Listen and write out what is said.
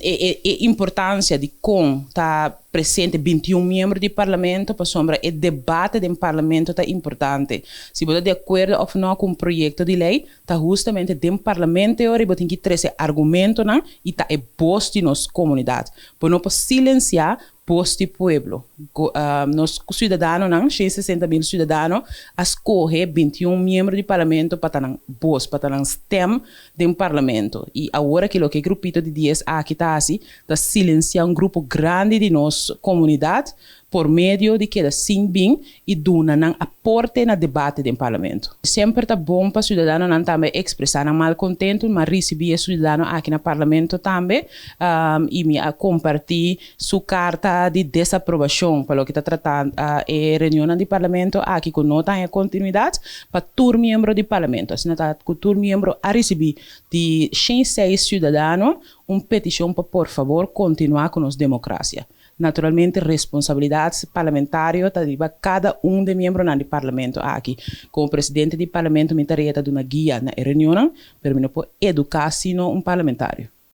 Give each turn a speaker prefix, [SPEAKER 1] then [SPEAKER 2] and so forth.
[SPEAKER 1] E importância de como está presente 21 membros do parlamento para sombra e debate do parlamento está importante. Se você de acordo ou não com um projeto de lei, está justamente dentro do parlamento e você tem que trazer argumento não e está exposto nas comunidades. Para não silenciar posto pueblo. Nós cidadãos, 160 mil cidadãos, escolhe 21 membros do parlamento para estar voz, para estar STEM do parlamento. E agora que o grupito de 10 aqui está assim, está silenciar um grupo grande de nossa comunidade por meio de que da bem e duna não aporte na debate do parlamento. Sempre está bom para cidadão não também expressar mal contento, mas receber cidadão aqui no parlamento também e me compartilhar sua carta de desaprovação para o que está tratando a reunião do parlamento aqui com nota em continuidade para todo membro do parlamento. Assim, está com todo membro a receber de 106 cidadãos uma petição para, por favor, continuar com a democracia. Naturalmente, responsabilidades parlamentares de cada de membros do parlamento aqui. Como presidente do parlamento, me tarefa de uma guia na reunião, para educar sino parlamentário.